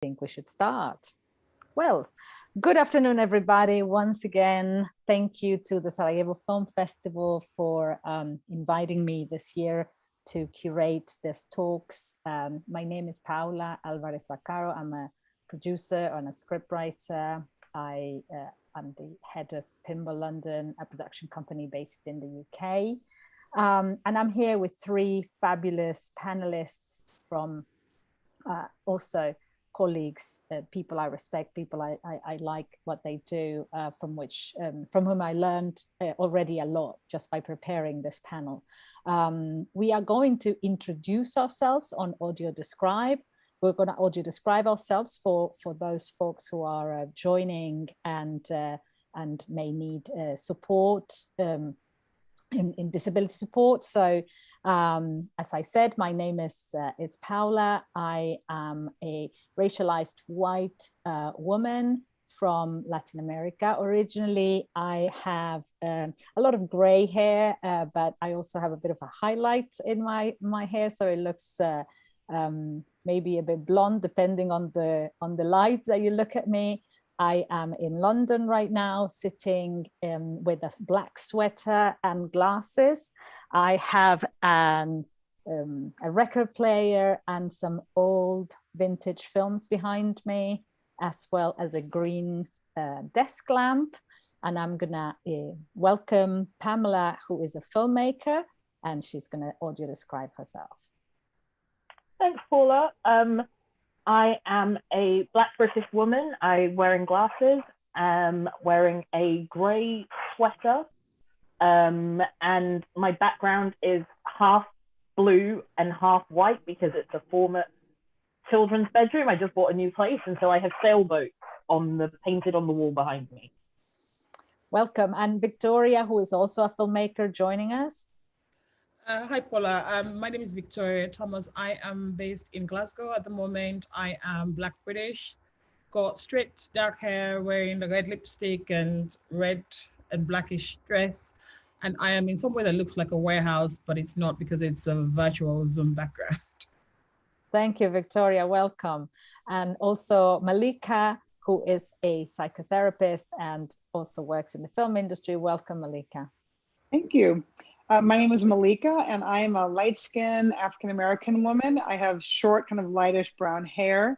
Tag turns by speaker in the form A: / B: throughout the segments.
A: think we should start. Well, good afternoon, everybody. Once again, thank you to the Sarajevo Film Festival for inviting me this year to curate these talks. My name is Paula Alvarez Vaccaro. I'm a producer and a scriptwriter. I'm the head of Pinball London, a production company based in the UK. And I'm here with three fabulous panelists from also colleagues, people I respect, people I like what they do, from whom I learned already a lot just by preparing this panel. We are going to introduce ourselves on audio describe. We're going to audio describe ourselves for those folks who are joining and may need support in disability support. So as I said, my name is Paula. I am a racialized white woman from Latin America. Originally, I have a lot of gray hair, but I also have a bit of a highlight in my hair, so it looks maybe a bit blonde, depending on the light that you look at me. I am in London right now, sitting with a black sweater and glasses. I have a record player and some old vintage films behind me, as well as a green desk lamp. And I'm gonna welcome Pamela, who is a filmmaker, and she's gonna audio describe herself.
B: Thanks, Paula. I am a Black British woman. I'm wearing glasses, wearing a grey sweater, and my background is half blue and half white because it's a former children's bedroom. I just bought a new place, and so I have sailboats painted on the wall behind me.
A: Welcome. And Victoria, who is also a filmmaker, joining us.
C: Hi, Paula. My name is Victoria Thomas. I am based in Glasgow at the moment. I am Black British, got straight dark hair, wearing the red lipstick and red and blackish dress. And I am in somewhere that looks like a warehouse, but it's not because it's a virtual Zoom background.
A: Thank you, Victoria. Welcome. And also Malikkah, who is a psychotherapist and also works in the film industry. Welcome, Malikkah.
D: Thank you. My name is Malikkah, and I am a light-skinned African-American woman. I have short, kind of lightish brown hair.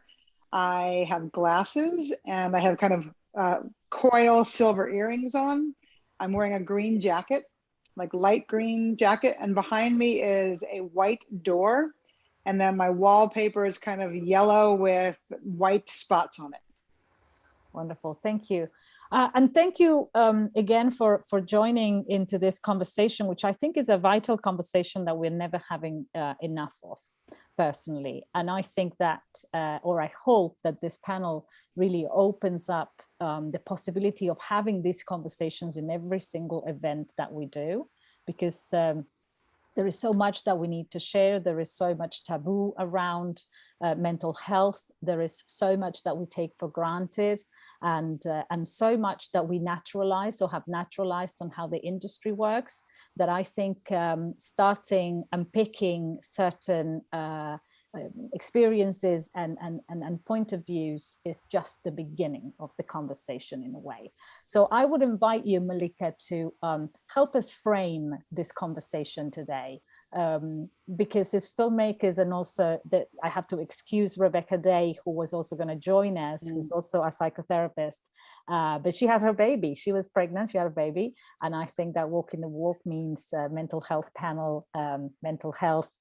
D: I have glasses, and I have kind of coil silver earrings on. I'm wearing a green jacket, like light green jacket, and behind me is a white door. And then my wallpaper is kind of yellow with white spots on it.
A: Wonderful, thank you. And thank you again for joining into this conversation, which I think is a vital conversation that we're never having enough of, personally. And I think that, or I hope that this panel really opens up the possibility of having these conversations in every single event that we do, because there is so much that we need to share. There is so much taboo around mental health. There is so much that we take for granted, and so much that we naturalize or have naturalized on how the industry works, that I think starting and picking certain experiences and point of views is just the beginning of the conversation in a way. So I would invite you, Malikkah, to help us frame this conversation today, because as filmmakers, and also that I have to excuse Rebecca Day, who was also going to join us, who's also a psychotherapist, but she had her baby. She was pregnant, she had a baby, and I think that walking the walk means mental health panel, mental health,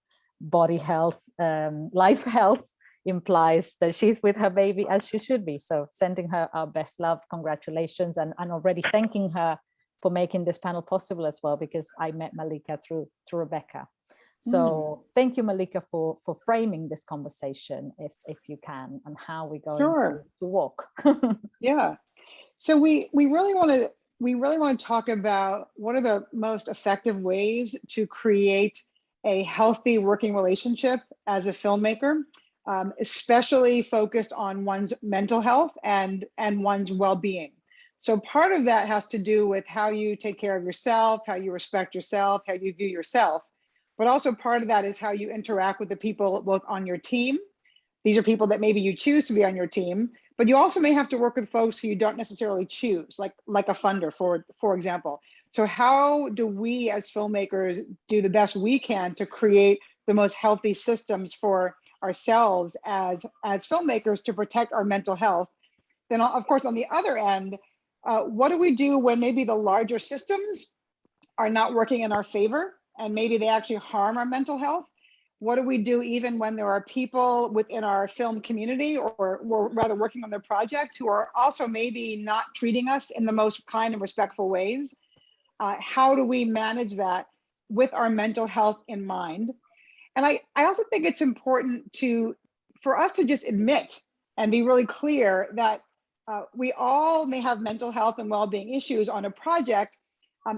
A: body health, life health implies that she's with her baby as she should be. So sending her our best love, congratulations, and already thanking her for making this panel possible as well, because I met Malikkah through Rebecca. So thank you, Malikkah, for framing this conversation, if you can, and how we're going to walk.
D: Yeah. So we really want to talk about what are the most effective ways to create a healthy working relationship as a filmmaker, especially focused on one's mental health and one's well-being. So part of that has to do with how you take care of yourself, how you respect yourself, how you view yourself. But also part of that is how you interact with the people both on your team, These are people that maybe you choose to be on your team, but you also may have to work with folks who you don't necessarily choose, like a funder, for example. So how do we as filmmakers do the best we can to create the most healthy systems for ourselves as filmmakers to protect our mental health? Then, of course, on the other end, what do we do when maybe the larger systems are not working in our favor and maybe they actually harm our mental health? What do we do even when there are people within our film community, or rather working on their project, who are also maybe not treating us in the most kind and respectful ways? How do we manage that with our mental health in mind? And I also think it's important for us to just admit and be really clear that we all may have mental health and well-being issues on a project,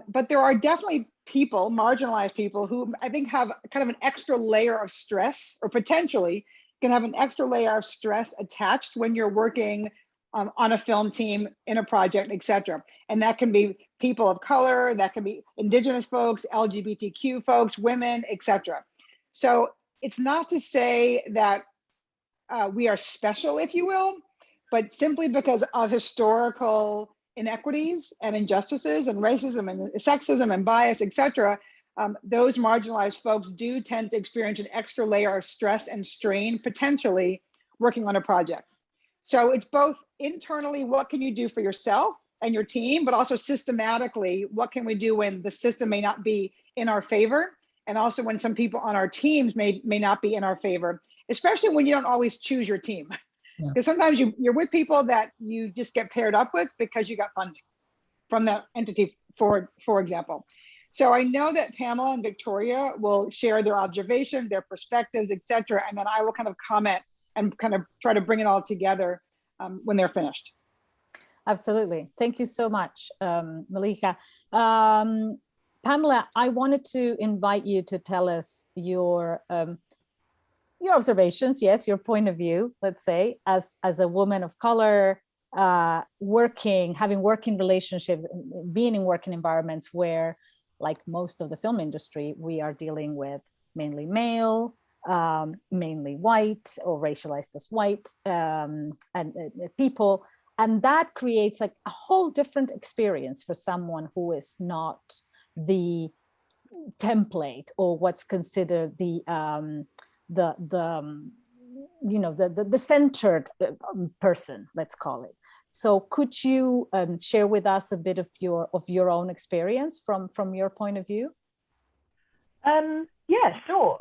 D: but there are definitely people, marginalized people, who I think have kind of an extra layer of stress, or potentially can have an extra layer of stress attached when you're working on a film team, in a project, et cetera. And that can be people of color, that can be Indigenous folks, LGBTQ folks, women, et cetera. So it's not to say that we are special, if you will, but simply because of historical inequities and injustices and racism and sexism and bias, et cetera, those marginalized folks do tend to experience an extra layer of stress and strain, potentially, working on a project. So it's both internally, what can you do for yourself and your team, but also systematically, what can we do when the system may not be in our favor, and also when some people on our teams may not be in our favor, especially when you don't always choose your team. Because sometimes you're with people that you just get paired up with because you got funding from that entity, for example. So I know that Pamela and Victoria will share their observations, their perspectives, et cetera, and then I will kind of comment and kind of try to bring it all together when they're finished.
A: Absolutely. Thank you so much, Malikkah. Pamela, I wanted to invite you to tell us your observations, yes, your point of view, let's say, as a woman of color, having working relationships, being in working environments where, like most of the film industry, we are dealing with mainly male, mainly white or racialized as white and people. And that creates like a whole different experience for someone who is not the template or what's considered the centered person, let's call it. So could you share with us a bit of your own experience from your point of view?
B: Yeah, sure.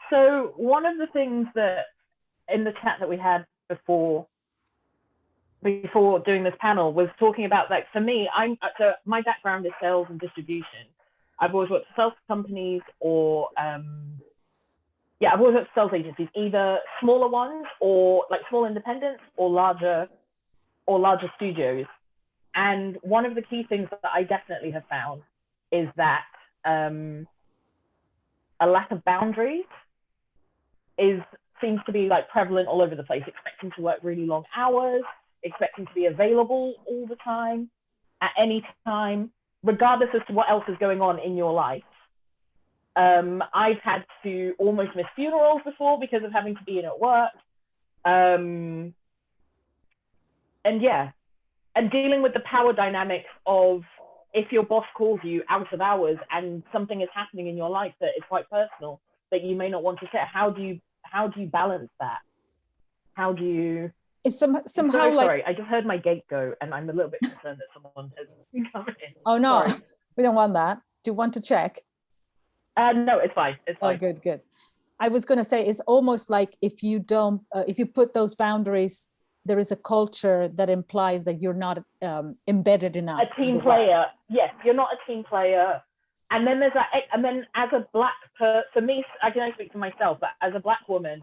B: So one of the things that in the chat that we had before doing this panel was talking about, like, for me, so my background is sales and distribution. I've always worked for sales companies or I've always worked for sales agencies, either smaller ones or like small independents or larger studios. And one of the key things that I definitely have found is that a lack of boundaries seems to be like prevalent all over the place, expecting to work really long hours, expecting to be available all the time, at any time, regardless as to what else is going on in your life. I've had to almost miss funerals before because of having to be in at work. And dealing with the power dynamics of, if your boss calls you out of hours and something is happening in your life that is quite personal that you may not want to share, how do you balance that? How do you?
A: It's somehow
B: sorry,
A: like.
B: Sorry, I just heard my gate go, and I'm a little bit concerned that someone has come in.
A: Oh no,
B: sorry.
A: We don't want that. Do you want to check?
B: No, it's fine. It's fine.
A: Oh, good. I was going to say, it's almost like if you put those boundaries, there is a culture that implies that you're not embedded enough.
B: A team player. Yes, you're not a team player. And then there's that. And then as a black person, for me, I can only speak for myself, but as a black woman,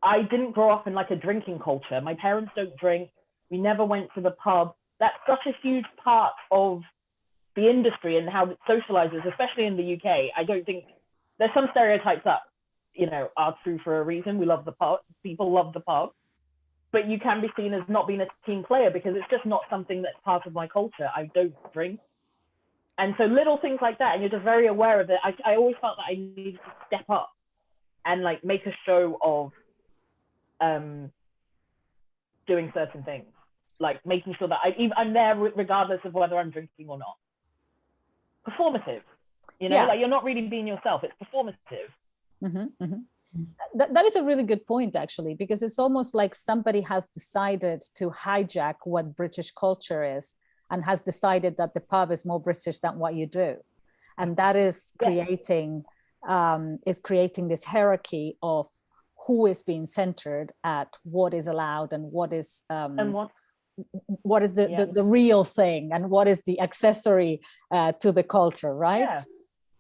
B: I didn't grow up in like a drinking culture. My parents don't drink. We never went to the pub. That's such a huge part of the industry and how it socializes, especially in the UK. I don't think there's some stereotypes that, are true for a reason. We love the pub. People love the pub. But you can be seen as not being a team player because it's just not something that's part of my culture. I don't drink. And so little things like that, and you're just very aware of it. I always felt that I needed to step up and like make a show of doing certain things, like making sure that I'm there regardless of whether I'm drinking or not. Performative, you know, like you're not really being yourself, it's performative.
A: Mm-hmm, mm-hmm. That is a really good point, actually, because it's almost like somebody has decided to hijack what British culture is and has decided that the pub is more British than what you do. And that is creating this hierarchy of who is being centered at what is allowed and what is what is the real thing and what is the accessory to the culture, right?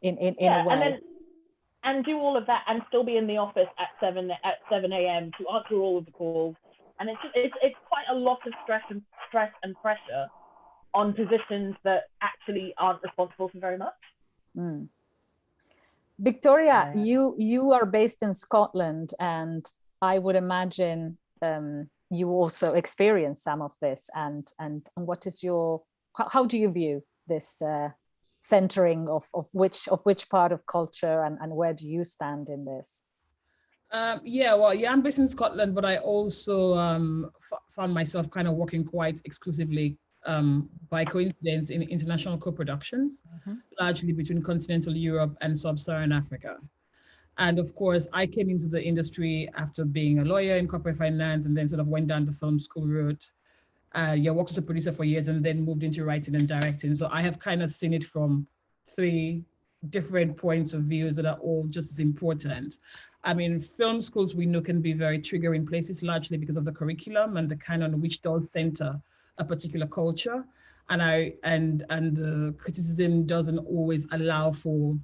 A: In a way.
B: And do all of that and still be in the office at 7 a.m. to answer all of the calls. And it's quite a lot of stress and pressure on positions that actually aren't responsible for very much.
A: Mm. Victoria, you are based in Scotland, and I would imagine you also experience some of this. And what is how do you view this centering of which part of culture, and where do you stand in this?
C: I'm based in Scotland, but I also found myself kind of working quite exclusively by coincidence in international co-productions, largely between continental Europe and sub-Saharan Africa. And of course, I came into the industry after being a lawyer in corporate finance, and then sort of went down the film school route. Worked as a producer for years, and then moved into writing and directing. So I have kind of seen it from 3 different points of views that are all just as important. I mean, film schools we know can be very triggering places, largely because of the curriculum and the canon, which does center a particular culture. And the criticism doesn't always allow for,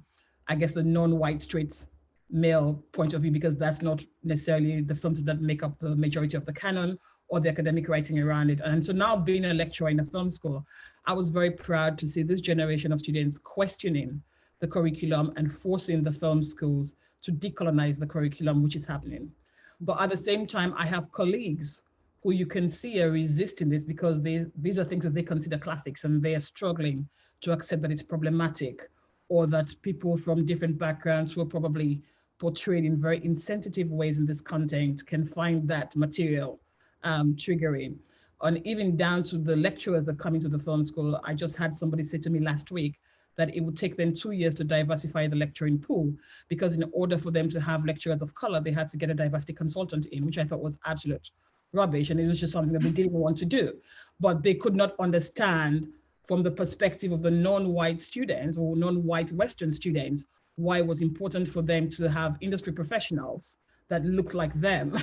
C: I guess, the non-white straight male point of view, because that's not necessarily the films that make up the majority of the canon or the academic writing around it. And so now, being a lecturer in a film school, I was very proud to see this generation of students questioning the curriculum and forcing the film schools to decolonize the curriculum, which is happening. But at the same time, I have colleagues who you can see are resisting this, because these are things that they consider classics, and they are struggling to accept that it's problematic, or that people from different backgrounds who are probably portrayed in very insensitive ways in this content can find that material triggering. And even down to the lecturers that come into the film school. I just had somebody say to me last week that it would take them 2 years to diversify the lecturing pool, because in order for them to have lecturers of color, they had to get a diversity consultant in, which I thought was absolute rubbish. And it was just something that they didn't want to do. But they could not understand, from the perspective of the non-white students or non-white Western students, why it was important for them to have industry professionals that look like them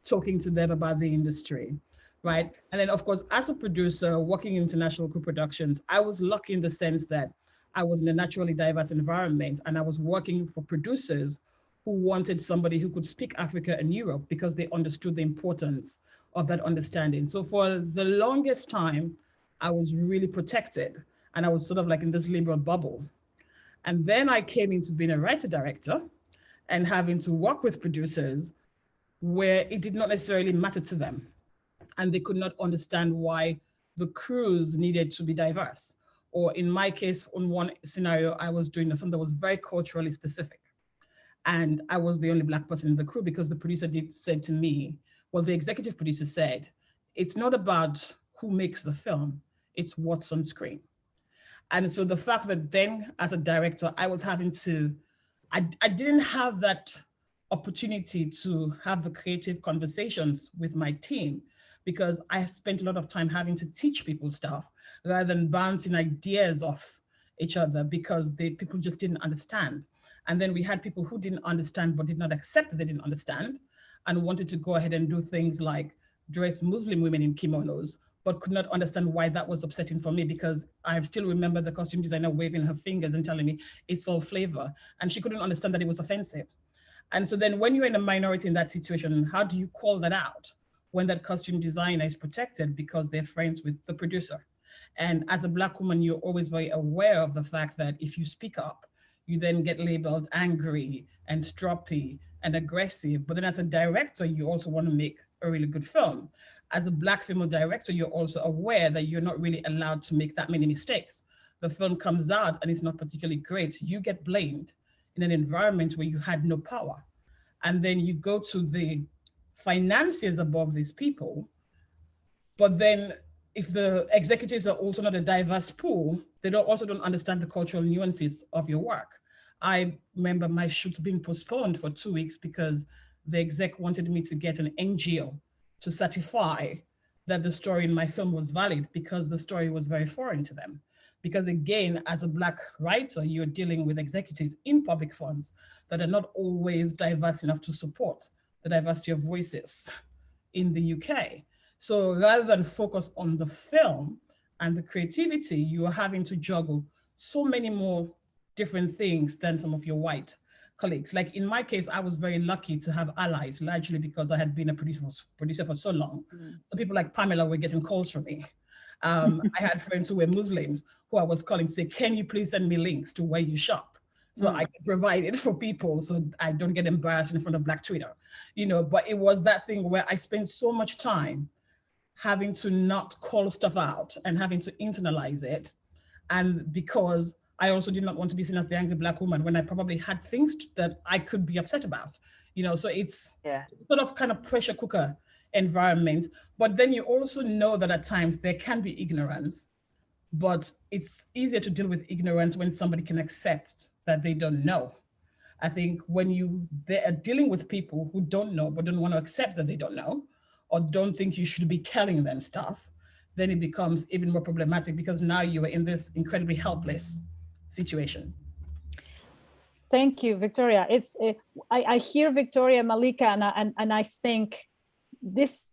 C: talking to them about the industry, right? And then, of course, as a producer working in international co-productions, I was lucky in the sense that I was in a naturally diverse environment, and I was working for producers who wanted somebody who could speak Africa and Europe, because they understood the importance of that understanding. So for the longest time, I was really protected, and I was sort of like in this liberal bubble. And then I came into being a writer-director and having to work with producers where it did not necessarily matter to them. And they could not understand why the crews needed to be diverse. Or in my case, on one scenario, I was doing a film that was very culturally specific. And I was the only Black person in the crew, because the producer said to me, well, the executive producer said, it's not about who makes the film, it's what's on screen. And so the fact that then, as a director, I was having to, I didn't have that opportunity to have the creative conversations with my team, because I spent a lot of time having to teach people stuff rather than bouncing ideas off each other, because people just didn't understand. And then we had people who didn't understand but did not accept that they didn't understand, and wanted to go ahead and do things like dress Muslim women in kimonos, but could not understand why that was upsetting for me, because I still remember the costume designer waving her fingers and telling me it's all flavor. And she couldn't understand that it was offensive. And so then when you're in a minority in that situation, how do you call that out when that costume designer is protected because they're friends with the producer? And as a Black woman, you're always very aware of the fact that if you speak up, you then get labeled angry and stroppy and aggressive. But then as a director, you also want to make a really good film. As a Black female director, you're also aware that you're not really allowed to make that many mistakes. The film comes out and it's not particularly great. You get blamed in an environment where you had no power. And then you go to the financiers above these people. But then if the executives are also not a diverse pool, they also don't understand the cultural nuances of your work. I remember my shoot being postponed for 2 weeks because the exec wanted me to get an NGO to certify that the story in my film was valid because the story was very foreign to them. Because again, as a Black writer, you're dealing with executives in public funds that are not always diverse enough to support the diversity of voices in the UK. So rather than focus on the film and the creativity, you are having to juggle so many more different things than some of your white colleagues. Like in my case, I was very lucky to have allies, largely because I had been a producer for so long. So people like Pamela were getting calls from me. I had friends who were Muslims who I was calling to say, can you please send me links to where you shop? So I can provide it for people so I don't get embarrassed in front of Black Twitter, you know, but it was that thing where I spent so much time having to not call stuff out and having to internalize it. And because I also did not want to be seen as the angry Black woman when I probably had things that I could be upset about, you know, so it's sort of kind of pressure cooker environment. But then you also know that at times there can be ignorance, but it's easier to deal with ignorance when somebody can accept that they don't know. I think when they are dealing with people who don't know, but don't want to accept that they don't know, or don't think you should be telling them stuff, then it becomes even more problematic because now you are in this incredibly helpless situation.
A: Thank you, Victoria. I hear Victoria, Malikkah, and I think this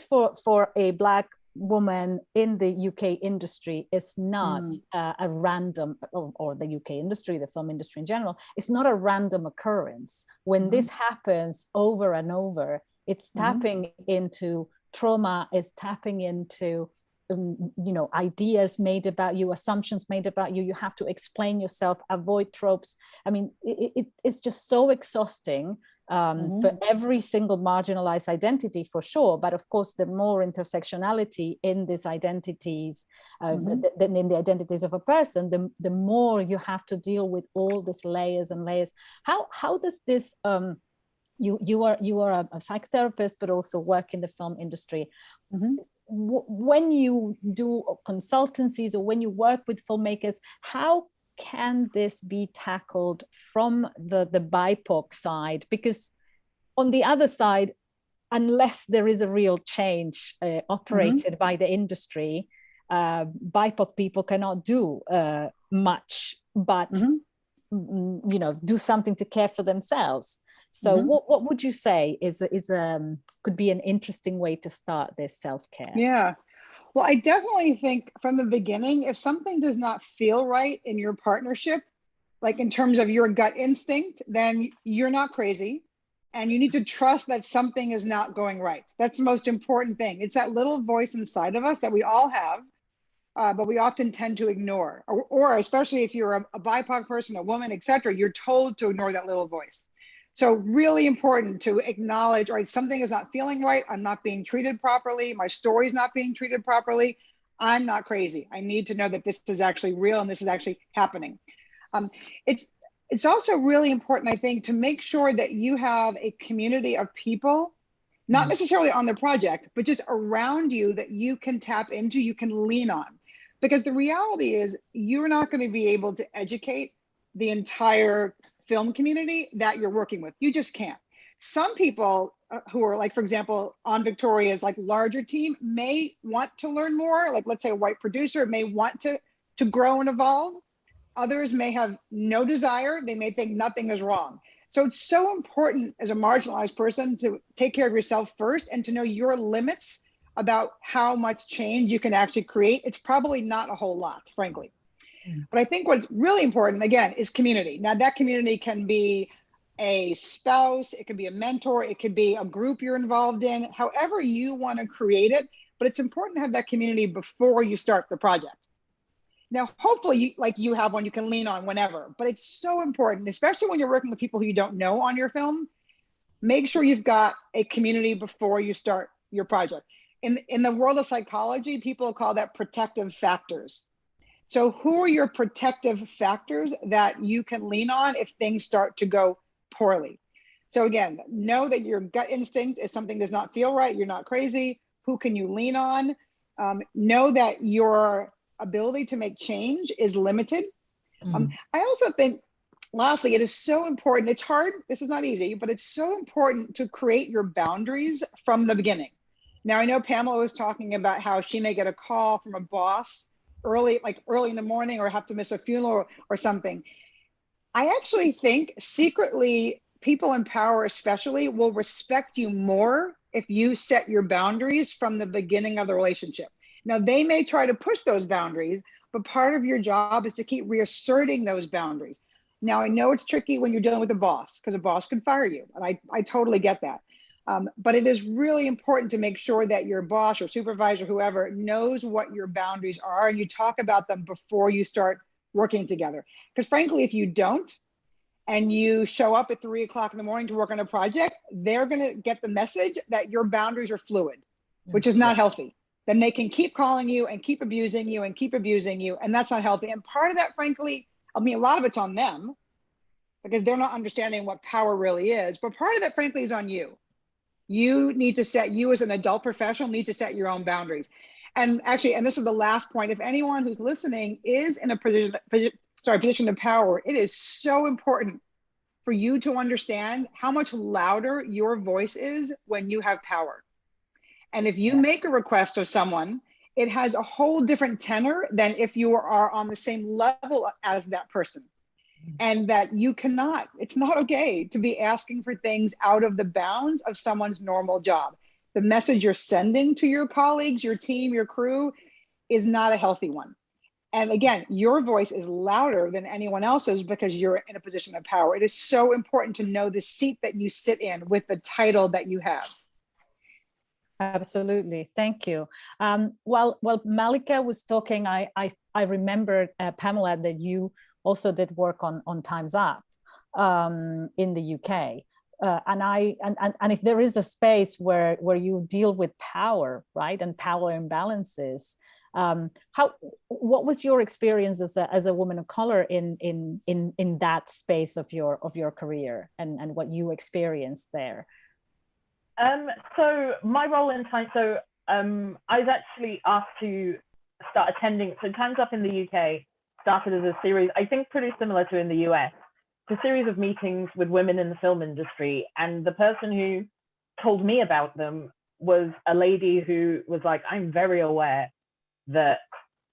A: for a Black woman in the UK industry is not a random, or the UK industry, the film industry in general, it's not a random occurrence. When this happens over and over, it's tapping into trauma, is tapping into you know, ideas made about you, assumptions made about you. You have to explain yourself, avoid tropes. I mean, it's just so exhausting for every single marginalized identity, for sure. But of course, the more intersectionality in these identities, than in the identities of a person, the more you have to deal with all these layers and layers. How does this you are a psychotherapist, but also work in the film industry. When you do consultancies or when you work with filmmakers, how can this be tackled from the BIPOC side? Because on the other side, unless there is a real change operated by the industry, BIPOC people cannot do much, but you know, do something to care for themselves. So what would you say is could be an interesting way to start this self-care?
D: Yeah, well, I definitely think from the beginning, if something does not feel right in your partnership, like in terms of your gut instinct, then you're not crazy. And you need to trust that something is not going right. That's the most important thing. It's that little voice inside of us that we all have, but we often tend to ignore, or especially if you're a BIPOC person, a woman, etc., you're told to ignore that little voice. So really important to acknowledge, all right, something is not feeling right. I'm not being treated properly. My story's not being treated properly. I'm not crazy. I need to know that this is actually real and this is actually happening. It's also really important, I think, to make sure that you have a community of people, not necessarily on the project, but just around you that you can tap into, you can lean on. Because the reality is you're not going to be able to educate the entire film community that you're working with. You just can't. Some people who are like, for example, on Victoria's like larger team may want to learn more. Like, let's say a white producer may want to grow and evolve. Others may have no desire. They may think nothing is wrong. So it's so important as a marginalized person to take care of yourself first and to know your limits about how much change you can actually create. It's probably not a whole lot, frankly. But I think what's really important, again, is community. Now that community can be a spouse, it can be a mentor, it could be a group you're involved in, however you want to create it. But it's important to have that community before you start the project. Now, hopefully, you have one you can lean on whenever, but it's so important, especially when you're working with people who you don't know on your film. Make sure you've got a community before you start your project. In the world of psychology, people call that protective factors. So who are your protective factors that you can lean on if things start to go poorly? So again, know that your gut instinct is something does not feel right. You're not crazy. Who can you lean on? Know that your ability to make change is limited. I also think, lastly, it is so important. It's hard. This is not easy, but it's so important to create your boundaries from the beginning. Now, I know Pamela was talking about how she may get a call from a boss early in the morning, or have to miss a funeral or something. I actually think secretly, people in power especially will respect you more if you set your boundaries from the beginning of the relationship. Now, they may try to push those boundaries, but part of your job is to keep reasserting those boundaries. Now, I know it's tricky when you're dealing with a boss, because a boss can fire you, and I totally get that. But it is really important to make sure that your boss or supervisor, whoever, knows what your boundaries are, and you talk about them before you start working together. Because frankly, if you don't, and you show up at 3 o'clock in the morning to work on a project, they're going to get the message that your boundaries are fluid, which is not healthy. Then they can keep calling you and keep abusing you and keep abusing you. And that's not healthy. And part of that, frankly, I mean, a lot of it's on them because they're not understanding what power really is. But part of that, frankly, is on you. You need to set, you as an adult professional need to set your own boundaries. And actually, and this is the last point, if anyone who's listening is in a position of power, it is so important for you to understand how much louder your voice is when you have power. And if you make a request of someone, it has a whole different tenor than if you are on the same level as that person. And that you cannot, it's not okay to be asking for things out of the bounds of someone's normal job. The message you're sending to your colleagues, your team, your crew is not a healthy one. And again, your voice is louder than anyone else's because you're in a position of power. It is so important to know the seat that you sit in with the title that you have.
A: Absolutely. Thank you. While Malikkah was talking, I remembered, Pamela, that you also did work on Time's Up in the UK. And if there is a space where you deal with power, right, and power imbalances, what was your experience as a woman of color in that space of your career and what you experienced there?
B: So my role in Time, I was actually asked to start attending. So Time's Up in the UK started as a series, I think pretty similar to in the US, it's a series of meetings with women in the film industry. And the person who told me about them was a lady who was like, I'm very aware that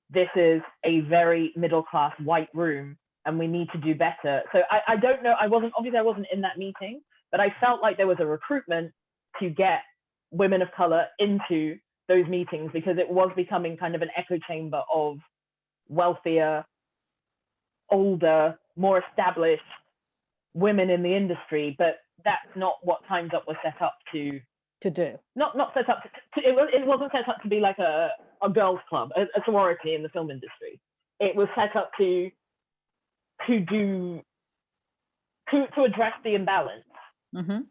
B: this is a very middle-class white room and we need to do better. So I don't know, I wasn't in that meeting, but I felt like there was a recruitment to get women of color into those meetings because it was becoming kind of an echo chamber of wealthier, older, more established women in the industry, but that's not what Time's Up was set up to do. Not set up it wasn't set up to be like a girls' club, a sorority in the film industry. It was set up to address the imbalance. Mm-hmm.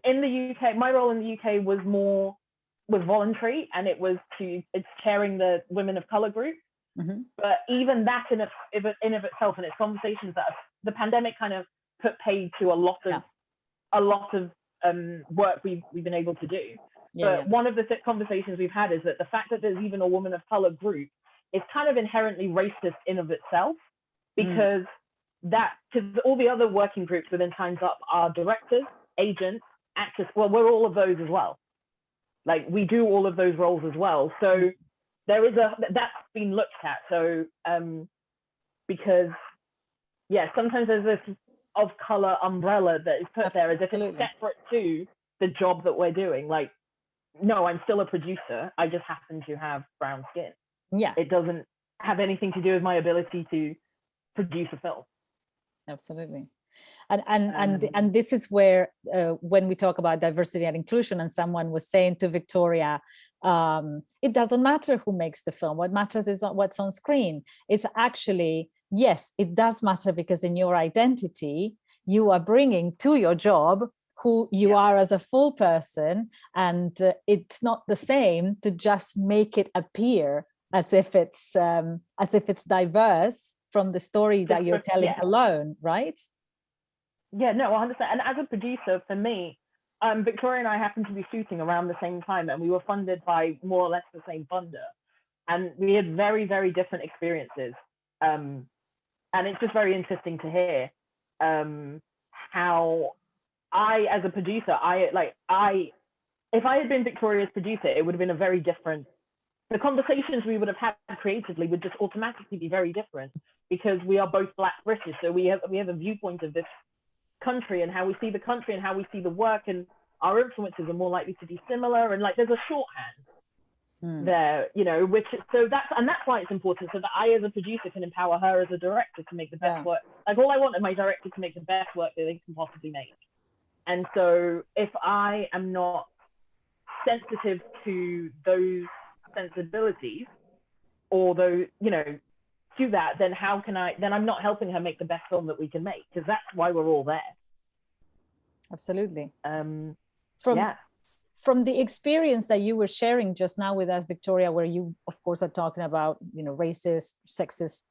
B: In the UK, my role in the UK was voluntary, and it's chairing the Women of Color group. Mm-hmm. But even that in of itself, and its conversations that the pandemic kind of put paid to a lot of work we've been able to do. But one of the conversations we've had is that the fact that there's even a Woman of Color group is kind of inherently racist in of itself, because all the other working groups within Time's Up are directors, agents, actors. Well, we're all of those as well. Like, we do all of those roles as well. So there is that's been looked at. So because sometimes there's this of color umbrella that is put there as if it's separate to the job that we're doing. Like, no, I'm still a producer. I just happen to have brown skin. Yeah. It doesn't have anything to do with my ability to produce a film.
A: Absolutely. And this is where when we talk about diversity and inclusion, and someone was saying to Victoria, it doesn't matter who makes the film. What matters is what's on screen. It's actually, yes, it does matter, because in your identity, you are bringing to your job who you are as a full person, and it's not the same to just make it appear as if it's diverse from the story that you're telling alone, right?
B: Yeah, no, 100%. And as a producer, for me, Victoria and I happened to be shooting around the same time, and we were funded by more or less the same funder. And we had very, very different experiences. And it's just very interesting to hear how I, as a producer, if I had been Victoria's producer, it would have been a very different, the conversations we would have had creatively would just automatically be very different, because we are both Black British. So we have a viewpoint of this country and how we see the country and how we see the work, and our influences are more likely to be similar. And like, there's a shorthand there, you know, that's why it's important, so that I, as a producer, can empower her as a director to make the best work. Like, all I want is my director to make the best work that they can possibly make. And so if I am not sensitive to those sensibilities, or those, you know, to that, then then I'm not helping her make the best film that we can make, because that's why we're all there.
A: Absolutely. From the experience that you were sharing just now with us, Victoria, where you, of course, are talking about, you know, racist, sexist,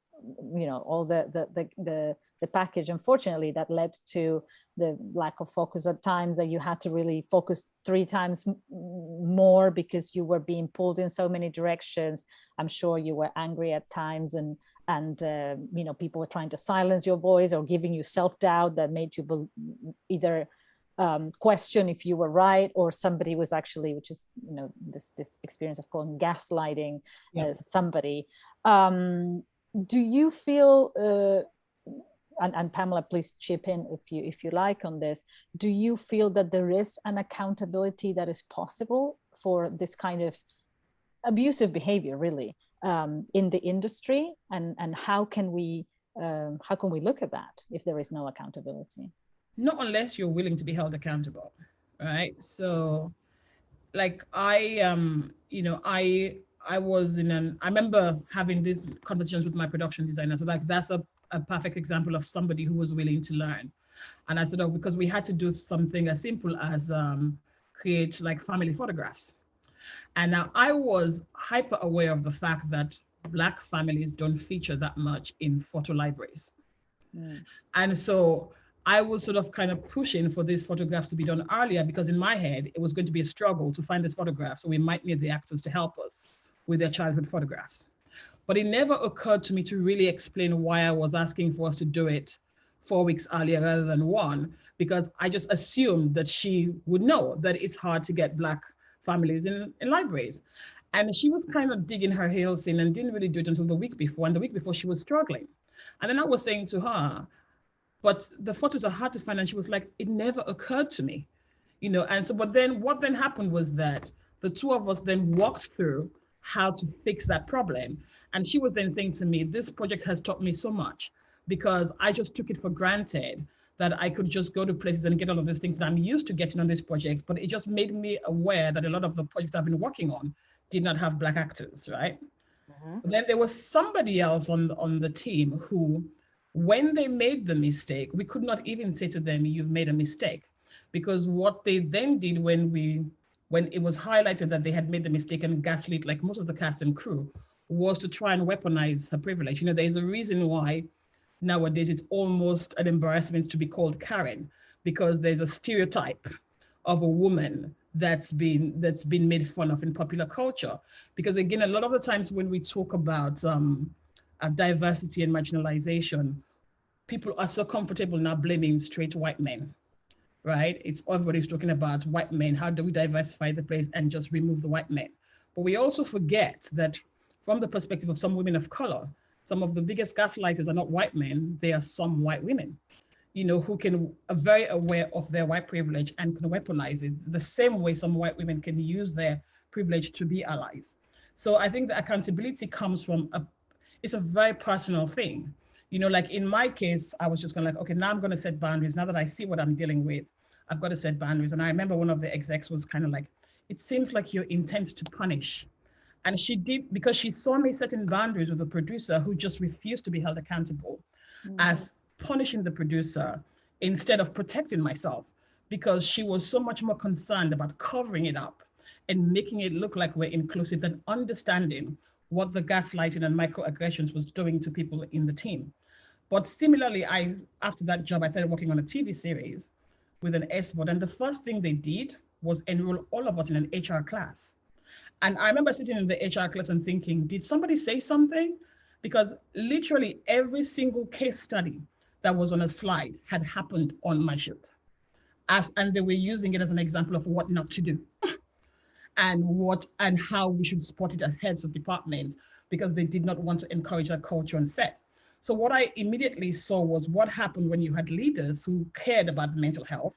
A: you know, all the package, unfortunately, that led to the lack of focus at times, that you had to really focus 3 times more because you were being pulled in so many directions. I'm sure you were angry at times, and you know, people were trying to silence your voice or giving you self-doubt that made you either question if you were right, or somebody was actually, which is, you know, this experience of calling gaslighting somebody. Do you feel, and Pamela, please chip in if you like on this, do you feel that there is an accountability that is possible for this kind of abusive behavior, really, in the industry, and how can we look at that if there is no accountability?
C: Not unless you're willing to be held accountable, right? So, like, I remember having these conversations with my production designer. So, like, that's a perfect example of somebody who was willing to learn. And I said, oh, because we had to do something as simple as create like family photographs. And now I was hyper aware of the fact that Black families don't feature that much in photo libraries. And so I was sort of kind of pushing for these photographs to be done earlier, because in my head, it was going to be a struggle to find this photograph. So we might need the actors to help us with their childhood photographs. But it never occurred to me to really explain why I was asking for us to do it 4 weeks earlier rather than 1, because I just assumed that she would know that it's hard to get Black families in libraries. And she was kind of digging her heels in and didn't really do it until the week before. And the week before, she was struggling. And then I was saying to her, but the photos are hard to find. And she was like, it never occurred to me, you know. And so, but then what then happened was that the 2 of us then walked through how to fix that problem. And she was then saying to me, this project has taught me so much, because I just took it for granted that I could just go to places and get all of these things that I'm used to getting on these projects. But it just made me aware that a lot of the projects I've been working on did not have Black actors, right? But then there was somebody else on the team who, when they made the mistake, we could not even say to them, you've made a mistake. Because what they then did when it was highlighted that they had made the mistake and gaslit like most of the cast and crew, was to try and weaponize her privilege. You know, there's a reason why nowadays it's almost an embarrassment to be called Karen, because there's a stereotype of a woman that's been made fun of in popular culture. Because again, a lot of the times when we talk about diversity and marginalization, people are so comfortable now blaming straight white men, right? It's everybody's talking about white men. How do we diversify the place and just remove the white men? But we also forget that from the perspective of some women of color, some of the biggest gaslighters are not white men, they are some white women, you know, who are very aware of their white privilege and can weaponize it the same way some white women can use their privilege to be allies. So I think the accountability comes from it's a very personal thing. You know, like in my case, I was just going like, okay, now I'm going to set boundaries. Now that I see what I'm dealing with, I've got to set boundaries. And I remember one of the execs was kind of like, it seems like you're intent to punish. And she did, because she saw me setting boundaries with a producer who just refused to be held accountable, as punishing the producer instead of protecting myself, because she was so much more concerned about covering it up and making it look like we're inclusive than understanding what the gaslighting and microaggressions was doing to people in the team. But similarly, after that job, I started working on a TV series with an S-board. And the first thing they did was enroll all of us in an HR class. And I remember sitting in the HR class and thinking, did somebody say something? Because literally every single case study that was on a slide had happened on my shoot. And they were using it as an example of what not to do and how we should support it as heads of departments, because they did not want to encourage that culture on set. So what I immediately saw was what happened when you had leaders who cared about mental health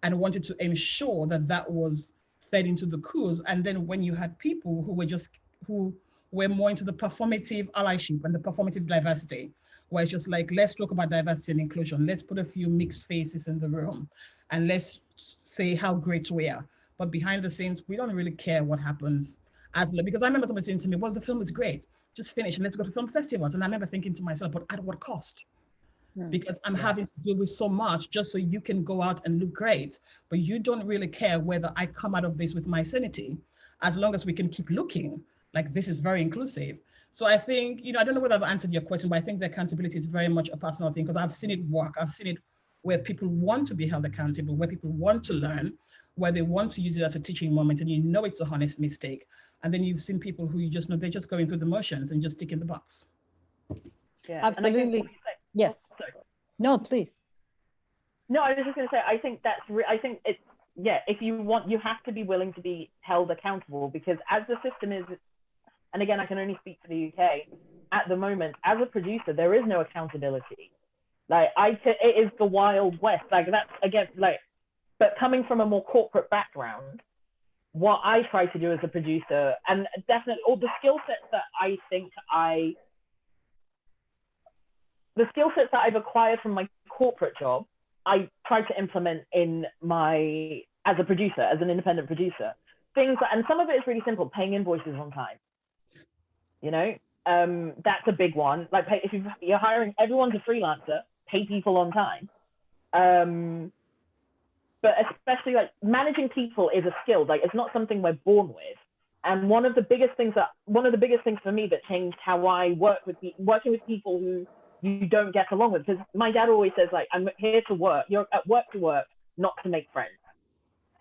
C: and wanted to ensure that that was fed into the crews. And then when you had people who were more into the performative allyship and the performative diversity, where it's just like, let's talk about diversity and inclusion. Let's put a few mixed faces in the room and let's say how great we are. But behind the scenes, we don't really care what happens because I remember somebody saying to me, well, the film is great, just finish and let's go to film festivals. And I remember thinking to myself, but at what cost? Because I'm having to deal with so much just so you can go out and look great, but you don't really care whether I come out of this with my sanity, as long as we can keep looking like this is very inclusive. So I think, I don't know whether I've answered your question, but I think the accountability is very much a personal thing, because I've seen it work. I've seen it where people want to be held accountable, where people want to learn, where they want to use it as a teaching moment, and it's a honest mistake. And then you've seen people who you just know, they're just going through the motions and just ticking the box.
B: Yeah,
A: absolutely. Yes.
B: Sorry.
A: No, please.
B: No, I was just going to say, I think it's, if you want, you have to be willing to be held accountable, because as the system is, and again, I can only speak for the UK, at the moment, as a producer, there is no accountability. Like, it is the Wild West. Like, that's, again, like, but coming from a more corporate background, what I try to do as a producer, and definitely all the skill sets that I think the skill sets that I've acquired from my corporate job, I try to implement as a producer, as an independent producer. And some of it is really simple, paying invoices on time. That's a big one. Like, if you're hiring, everyone's a freelancer, pay people on time. But especially, like, managing people is a skill. Like, it's not something we're born with. And one of the biggest things for me that changed how I working with people who you don't get along with, because my dad always says, like, I'm here to work. You're at work to work, not to make friends.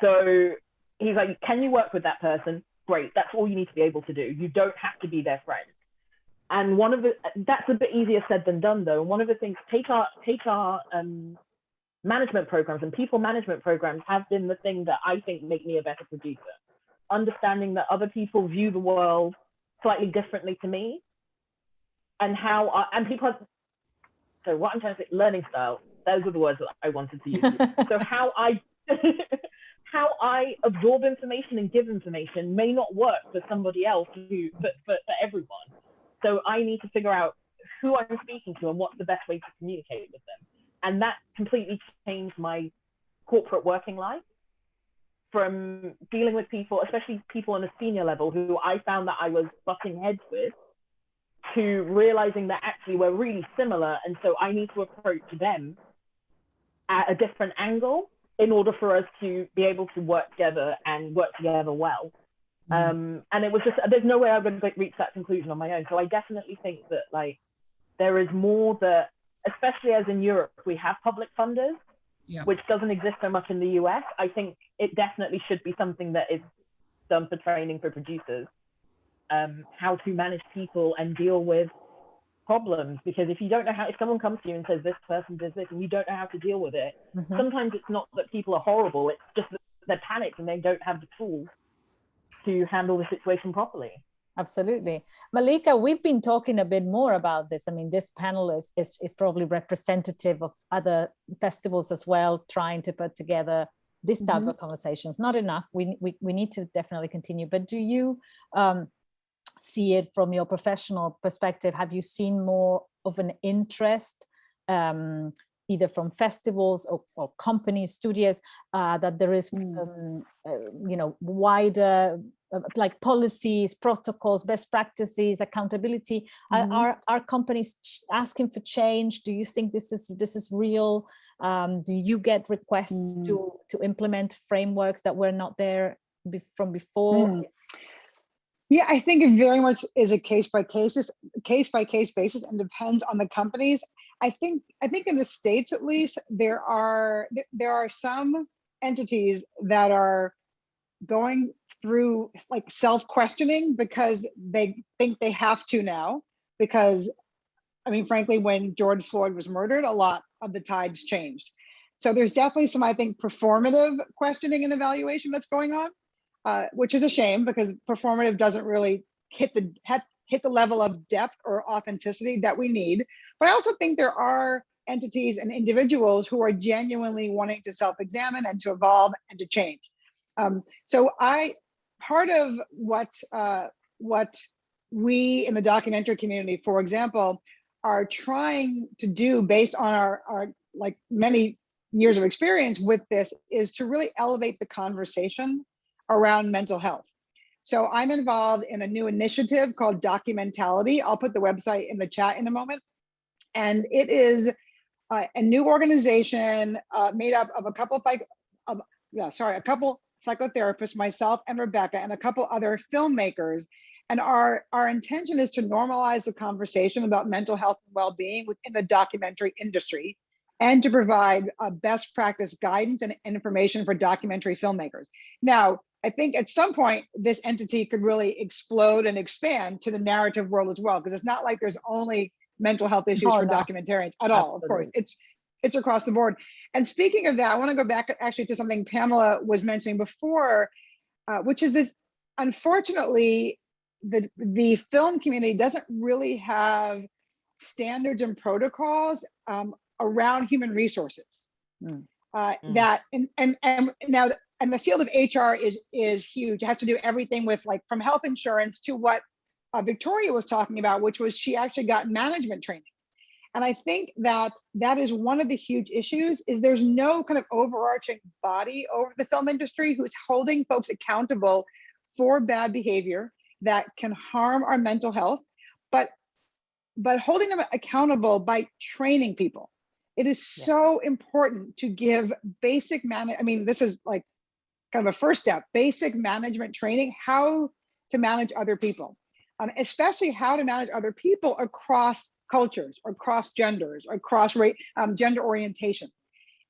B: So he's like, can you work with that person? Great. That's all you need to be able to do. You don't have to be their friend. And that's a bit easier said than done, though. One of the things, HR management programs and people management programs have been the thing that I think make me a better producer. Understanding that other people view the world slightly differently to me, and so what I'm trying to say, learning style, those are the words that I wanted to use. So how I absorb information and give information may not work for somebody else, for everyone. So I need to figure out who I'm speaking to and what's the best way to communicate with them. And that completely changed my corporate working life, from dealing with people, especially people on a senior level who I found that I was butting heads with, to realizing that actually we're really similar. And so I need to approach them at a different angle in order for us to be able to work together and work together well. And it was just, there's no way I would reach that conclusion on my own. So I definitely think that, like, there is more that, especially as in Europe, we have public funders, which doesn't exist so much in the US. I think it definitely should be something that is done for training for producers, how to manage people and deal with problems. Because if someone comes to you and says, this person does this, and you don't know how to deal with it, sometimes it's not that people are horrible, it's just that they're panicked and they don't have the tools to handle the situation properly.
A: Absolutely. Malikkah, we've been talking a bit more about this. I mean, this panel is probably representative of other festivals as well, trying to put together this type of conversations. Not enough. We need to definitely continue. But do you see it from your professional perspective? Have you seen more of an interest, either from festivals or companies, studios, that there is, wider, like policies, protocols, best practices, accountability? Are companies asking for change? Do you think this is real? Do you get requests to implement frameworks that were not there from before?
D: Yeah, I think it very much is a case by case basis and depends on the companies. I think in the States, at least, there are some entities that are going through like self-questioning because they think they have to now, because I mean, frankly, when George Floyd was murdered, a lot of the tides changed. So there's definitely some, I think, performative questioning and evaluation that's going on, which is a shame because performative doesn't really hit the level of depth or authenticity that we need. But I also think there are entities and individuals who are genuinely wanting to self-examine and to evolve and to change. So part of what we in the documentary community, for example, are trying to do based on our like many years of experience with this is to really elevate the conversation around mental health. So I'm involved in a new initiative called Documentality. I'll put the website in the chat in a moment. And it is a new organization made up of a couple psychotherapists, myself and Rebecca, and a couple other filmmakers. And our intention is to normalize the conversation about mental health and well-being within the documentary industry, and to provide best practice guidance and information for documentary filmmakers. Now, I think at some point, this entity could really explode and expand to the narrative world as well, because it's not like there's only mental health issues for documentarians at all. Of course, it's across the board. And speaking of that, I want to go back actually to something Pamela was mentioning before, which is this, unfortunately, the film community doesn't really have standards and protocols around human resources. That and now, and the field of HR is huge. It has to do everything with, like, from health insurance to what Victoria was talking about, which was she actually got management training. And I think that is one of the huge issues, is there's no kind of overarching body over the film industry who's holding folks accountable for bad behavior that can harm our mental health, but holding them accountable by training people. It is so important to give basic I mean, this is like kind of a first step, basic management training, how to manage other people, especially how to manage other people across cultures, or across genders, or across gender orientation.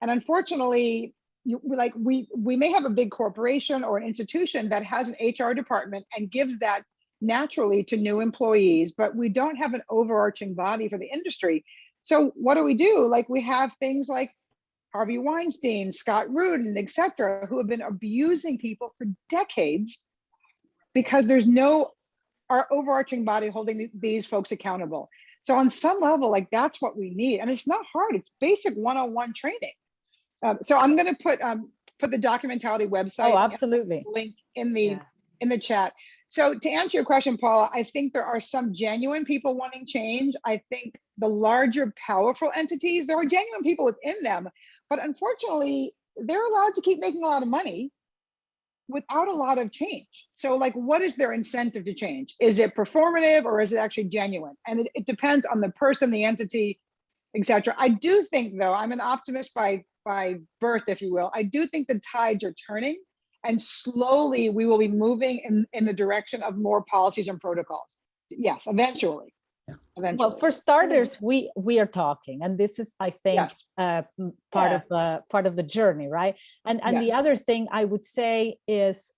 D: And unfortunately, we may have a big corporation or an institution that has an HR department and gives that naturally to new employees, but we don't have an overarching body for the industry. So what do? Like, we have things like Harvey Weinstein, Scott Rudin, et cetera, who have been abusing people for decades because there's no our overarching body holding these folks accountable. So on some level, like, that's what we need. And it's not hard, it's basic one-on-one training. So I'm gonna put the Documentality website
A: absolutely
D: link in the chat. So to answer your question, Paula, I think there are some genuine people wanting change. I think the larger, powerful entities, there are genuine people within them, but unfortunately, they're allowed to keep making a lot of money without a lot of change. So, like, what is their incentive to change? Is it performative, or is it actually genuine? And it depends on the person, the entity, etc. I do think, though, I'm an optimist by birth, if you will. I do think the tides are turning, and slowly we will be moving in the direction of more policies and protocols. Yes, eventually.
A: Well, for starters, we are talking, and this is, I think, part of the journey, right? And the other thing I would say is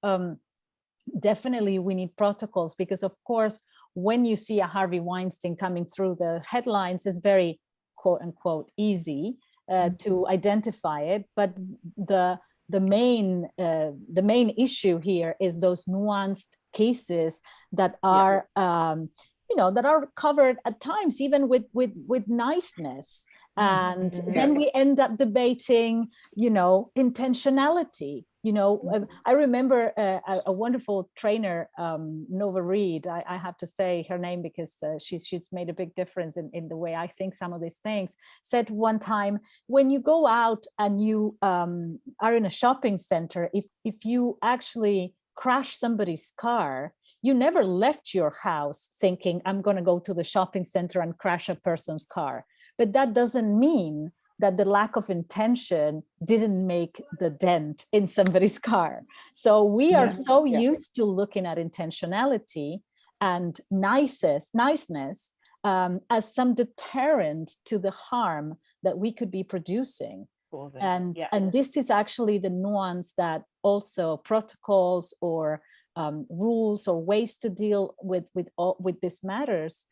A: definitely we need protocols, because of course, when you see a Harvey Weinstein coming through the headlines, it's very quote unquote easy to identify it, but the main issue here is those nuanced cases that are that are covered at times even with niceness, and then we end up debating intentionality. I remember a wonderful trainer, Nova Reed. I have to say her name because she's made a big difference in the way I think some of these things. Said one time, when you go out and you are in a shopping center, if you actually crash somebody's car, you never left your house thinking, I'm going to go to the shopping center and crash a person's car. But that doesn't mean that the lack of intention didn't make the dent in somebody's car. So we are used to looking at intentionality and niceness as some deterrent to the harm that we could be producing. And this is actually the nuance that also protocols or rules or ways to deal with these matters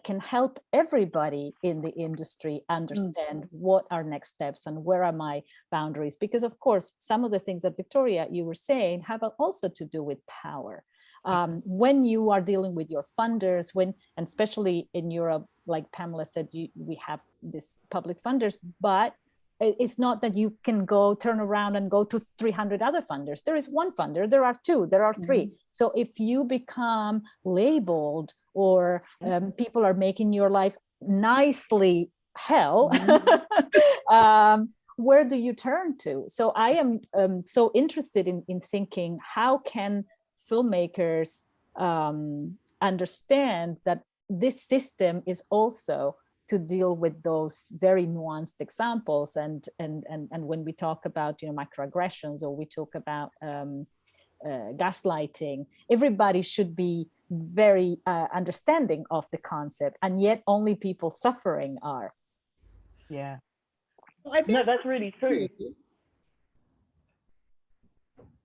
A: can help everybody in the industry understand what are next steps and where are my boundaries. Because of course, some of the things that Victoria, you were saying have also to do with power. When you are dealing with your funders, and especially in Europe, like Pamela said, we have these public funders, but it's not that you can turn around and go to 300 other funders. There is one funder, there are two, there are three. So if you become labeled or people are making your life nicely hell, where do you turn to? So I am so interested in thinking, how can filmmakers understand that this system is also to deal with those very nuanced examples, and when we talk about microaggressions, or we talk about gaslighting, everybody should be very understanding of the concept, and yet only people suffering are.
B: Yeah.
C: I think,
B: no, that's really true.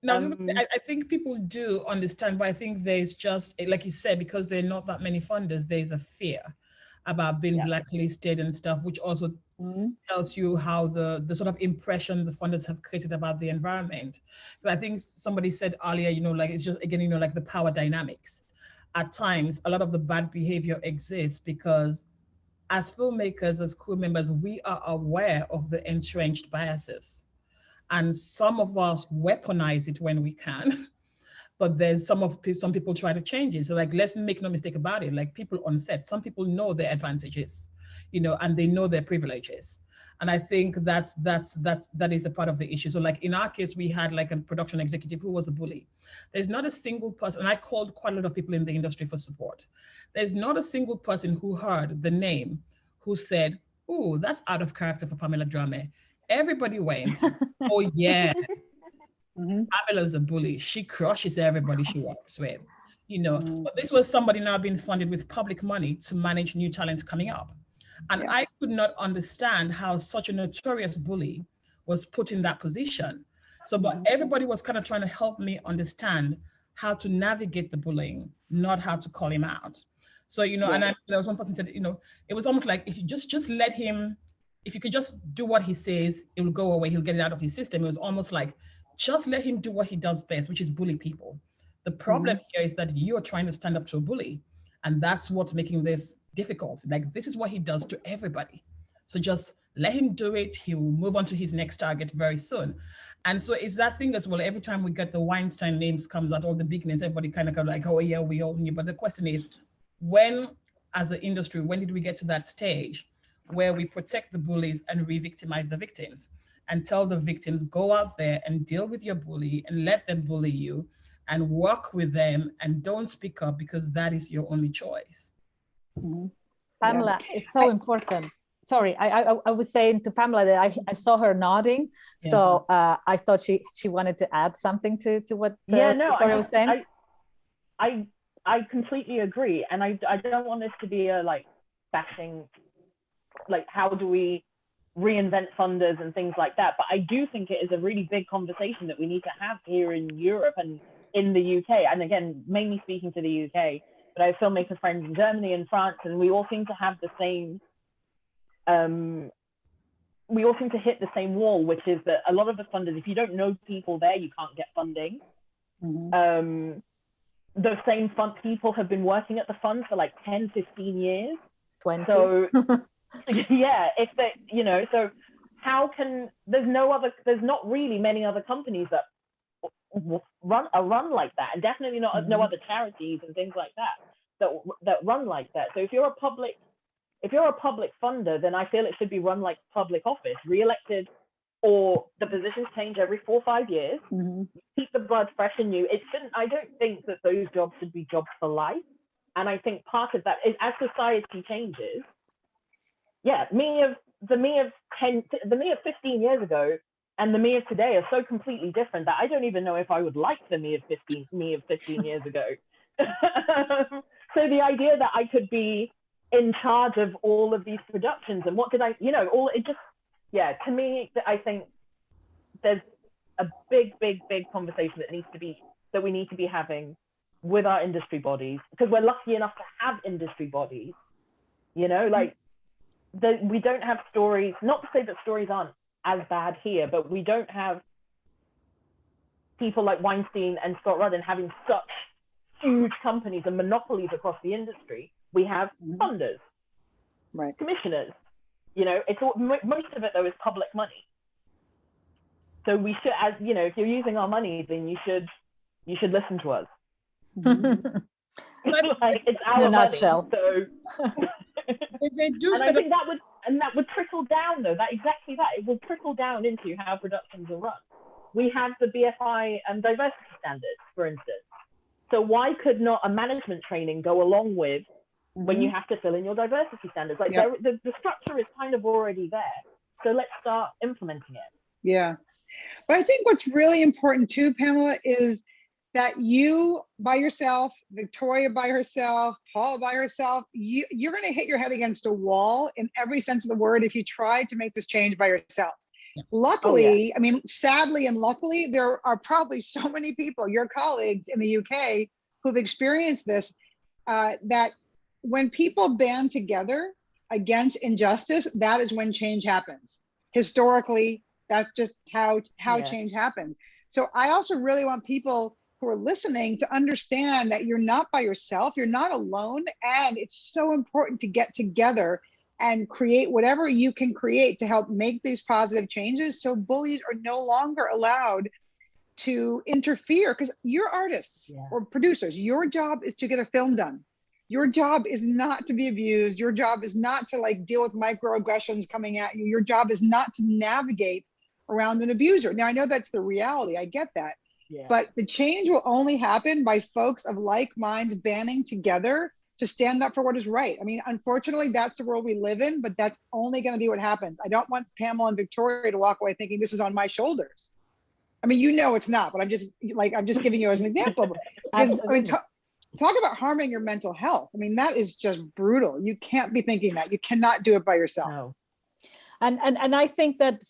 C: No, I think people do understand, but I think there's just, like you said, because there are not that many funders, there's a fear about being blacklisted and stuff, which also tells you how the sort of impression the funders have created about the environment. But I think somebody said earlier, like it's just, again, like the power dynamics. At times, a lot of the bad behavior exists because as filmmakers, as crew members, we are aware of the entrenched biases. And some of us weaponize it when we can. But there's some people try to change it. So like, let's make no mistake about it. Like people on set, some people know their advantages, and they know their privileges. And I think that is a part of the issue. So like in our case, we had like a production executive who was a bully. There's not a single person, and I called quite a lot of people in the industry for support. There's not a single person who heard the name who said, "Oh, that's out of character for Pamela Drameh." Everybody went, "Oh yeah. Pamela's a bully. She crushes everybody she works with," But this was somebody now being funded with public money to manage new talent coming up. And I could not understand how such a notorious bully was put in that position. So, but everybody was kind of trying to help me understand how to navigate the bullying, not how to call him out. So, and there was one person said, it was almost like if you just let him, if you could just do what he says, it will go away. He'll get it out of his system. It was almost like, just let him do what he does best, which is bully people. The problem here is that you're trying to stand up to a bully, and that's what's making this difficult. Like, this is what he does to everybody. So just let him do it. He will move on to his next target very soon. And so it's that thing as well. Every time we get the Weinstein names comes out, all the big names, everybody kind of go like, oh yeah, we all knew. But the question is, when, as an industry, when did we get to that stage where we protect the bullies and re-victimize the victims and tell the victims, go out there and deal with your bully and let them bully you and work with them and don't speak up because that is your only choice.
A: Pamela, it's so important. Sorry, I was saying to Pamela that I saw her nodding, so I thought she wanted to add something to what Victoria was saying.
B: I completely agree, and I don't want this to be a like bashing, like how do we reinvent funders and things like that, but I do think it is a really big conversation that we need to have here in Europe and in the UK, and again, mainly speaking to the UK, but I have filmmaker friends in Germany and France, and we all seem to have the same, we all seem to hit the same wall, which is that a lot of the funders, if you don't know people there, you can't get funding. The same fund people have been working at the fund for like 10, 15 years.
A: 20.
B: So yeah, if they, so how can, there's not really many other companies that run like that, and definitely not no other charities and things like that run like that. So if you're a public funder, then I feel it should be run like public office, re-elected, or the positions change every 4 or 5 years. Keep the blood fresh in you. It shouldn't. I don't think that those jobs should be jobs for life. And I think part of that is, as society changes, the me of 15 years ago and the me of today are so completely different that I don't even know if I would like the me of 15 years ago. So the idea that I could be in charge of all of these productions, and what did I, you know, all it just, yeah, to me, I think there's a big conversation that we need to be having with our industry bodies, because we're lucky enough to have industry bodies, you know, like we don't have stories, not to say that stories aren't as bad here, but we don't have people like Weinstein and Scott Rudin having such huge companies and monopolies across the industry. We have funders,
D: right,
B: commissioners, you know, it's all, most of it though is public money. So we should, as you know, if you're using our money, then you should listen to us. Like, it's our money. So
C: if they do,
B: and I think that would trickle down though. It will trickle down into how productions are run. We have the BFI and diversity standards, for instance. So why could not a management training go along with when you have to fill in your diversity standards? Like the structure is kind of already there. So let's start implementing it.
D: Yeah. But I think what's really important too, Pamela, is that you by yourself, Victoria by herself, Paula by herself, you're going to hit your head against a wall in every sense of the word if you try to make this change by yourself. Luckily, I mean, sadly and luckily, there are probably so many people, your colleagues in the UK, who've experienced this, that when people band together against injustice, that is when change happens. Historically, that's just how change happens. So I also really want people who are listening to understand that you're not by yourself, you're not alone, and it's so important to get together and create whatever you can create to help make these positive changes so bullies are no longer allowed to interfere, because you're artists or producers. Your job is to get a film done. Your job is not to be abused. Your job is not to like deal with microaggressions coming at you. Your job is not to navigate around an abuser. Now, I know that's the reality. I get that. But the change will only happen by folks of like minds banding together to stand up for what is right. I mean, unfortunately, that's the world we live in, but that's only going to be what happens. I don't want Pamela and Victoria to walk away thinking this is on my shoulders. I mean, you know, it's not, but I'm just giving you as an example. Because, I mean, talk about harming your mental health. I mean, that is just brutal. You can't be thinking that. You cannot do it by yourself.
A: No. And I think that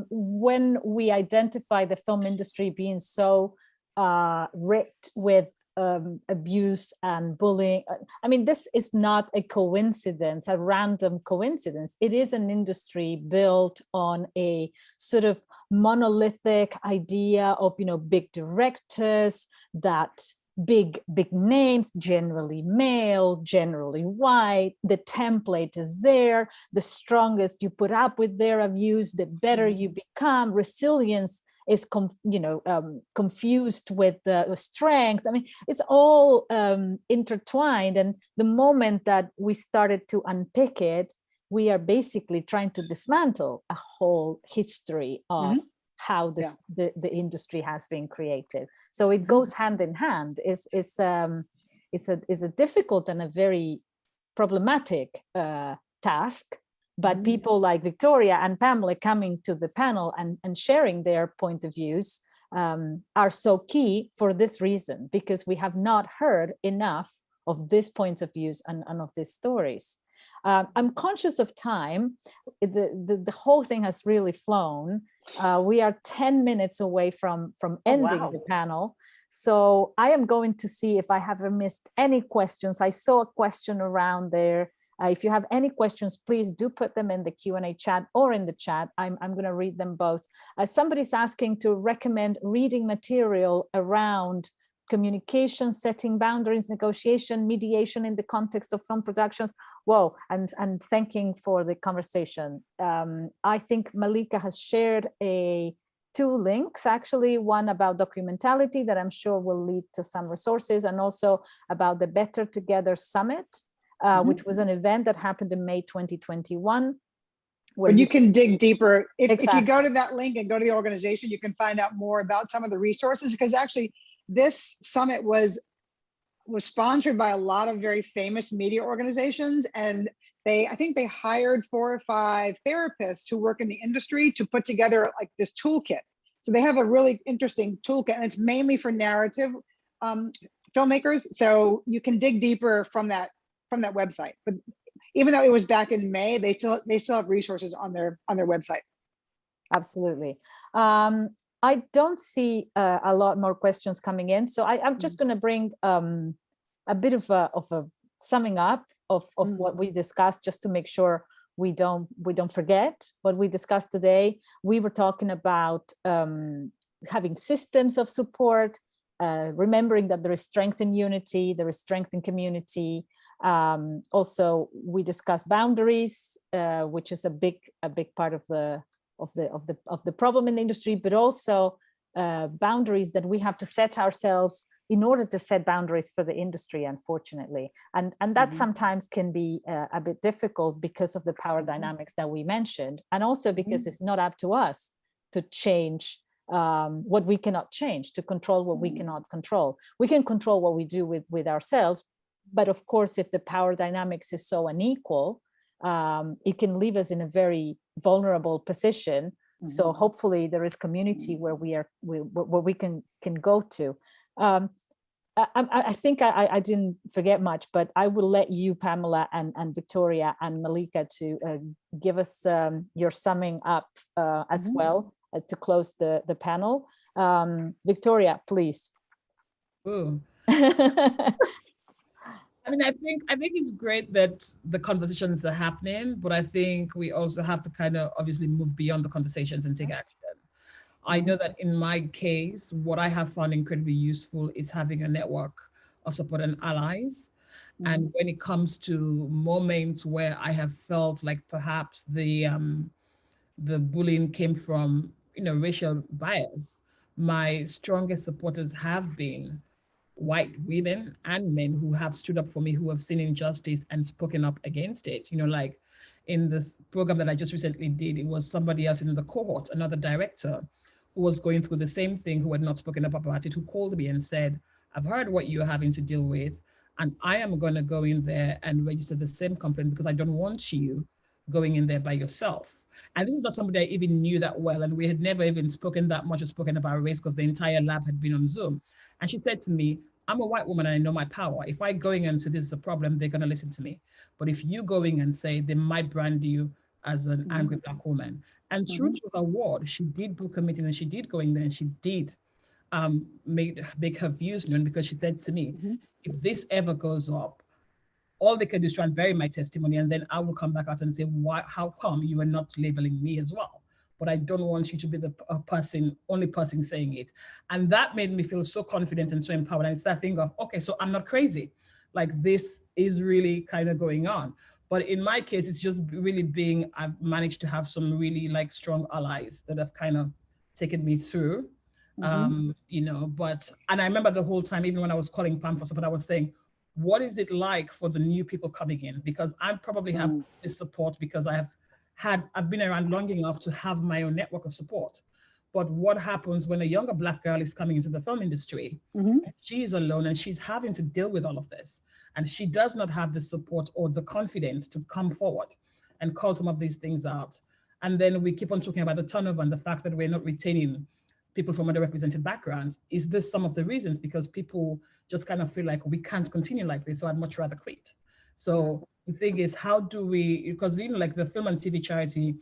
A: when we identify the film industry being so ripped with abuse and bullying, I mean, this is not a coincidence, a random coincidence. It is an industry built on a sort of monolithic idea of, you know, big directors, that big names, generally male, generally white. The template is there. The strongest you put up with their abuse, the better you become. Resilience is confused with strength. I mean, it's all intertwined. And the moment that we started to unpick it, we are basically trying to dismantle a whole history of how the industry has been created. So it goes hand in hand. Is a difficult and a very problematic task. But people like Victoria and Pamela coming to the panel and sharing their point of views are so key for this reason, because we have not heard enough of these points of views and of these stories. I'm conscious of time. The whole thing has really flown. We are 10 minutes away from ending the panel. So I am going to see if I have missed any questions. I saw a question around there. If you have any questions, please do put them in the Q&A chat or in the chat. I'm going to read them both. Somebody's asking to recommend reading material around communication, setting boundaries, negotiation, mediation in the context of film productions. Whoa, and thanking for the conversation. I think Malikkah has shared two links, actually, one about documentality that I'm sure will lead to some resources, and also about the Better Together Summit, which was an event that happened in May 2021.
D: Where you can dig deeper. If you go to that link and go to the organization, you can find out more about some of the resources, because actually this summit was sponsored by a lot of very famous media organizations, and I think they hired 4 or 5 therapists who work in the industry to put together like this toolkit. So they have a really interesting toolkit, and it's mainly for narrative filmmakers. So you can dig deeper from that website. But even though it was back in May, they still have resources on their website.
A: Absolutely. I don't see a lot more questions coming in, so I'm just going to bring a bit of a summing up of what we discussed, just to make sure we don't forget what we discussed today. We were talking about having systems of support, remembering that there is strength in unity, there is strength in community. Also, we discussed boundaries, which is a big part of the problem in the industry, but also boundaries that we have to set ourselves in order to set boundaries for the industry, unfortunately. And that sometimes can be a bit difficult because of the power dynamics that we mentioned, and also because it's not up to us to change what we cannot change, to control what we cannot control. We can control what we do with ourselves, but of course, if the power dynamics is so unequal, it can leave us in a very vulnerable position. So hopefully there is community where we can go to. I think I didn't forget much, but I will let you, Pamela and Victoria and Malikkah, to give us your summing up as well to close the panel. Victoria, please.
C: Ooh. I mean, I think it's great that the conversations are happening, but I think we also have to kind of obviously move beyond the conversations and take action. I know that in my case, what I have found incredibly useful is having a network of support and allies. And when it comes to moments where I have felt like perhaps the bullying came from, racial bias, my strongest supporters have been white women and men who have stood up for me, who have seen injustice and spoken up against it. Like in this program that I just recently did, it was somebody else in the cohort, another director, who was going through the same thing, who had not spoken up about it, who called me and said, I've heard what you're having to deal with, and I am going to go in there and register the same complaint because I don't want you going in there by yourself. And this is not somebody I even knew that well, and we had never even spoken that much or spoken about race because the entire lab had been on Zoom. And she said to me, I'm a white woman and I know my power. If I go in and say this is a problem, they're going to listen to me. But if you go in and say, they might brand you as an angry Black woman. And true to her word, she did book a meeting and she did go in there and she did make her views known, because she said to me, if this ever goes up, all they can do is try and bury my testimony, and then I will come back out and say, why? How come you are not labeling me as well? But I don't want you to be the only person saying it. And that made me feel so confident and so empowered. And it's that thing of, okay, so I'm not crazy. Like, this is really kind of going on. But in my case, it's just really I've managed to have some really strong allies that have kind of taken me through, and I remember the whole time, even when I was calling Pam for support, I was saying, what is it like for the new people coming in? Because I probably have this support because I've been around long enough to have my own network of support. But what happens when a younger Black girl is coming into the film industry? She is alone and she's having to deal with all of this. And she does not have the support or the confidence to come forward and call some of these things out. And then we keep on talking about the turnover and the fact that we're not retaining people from underrepresented backgrounds. Is this some of the reasons? Because people just kind of feel like we can't continue like this, so I'd much rather quit. So the thing is, how do we, because like the film and TV charity,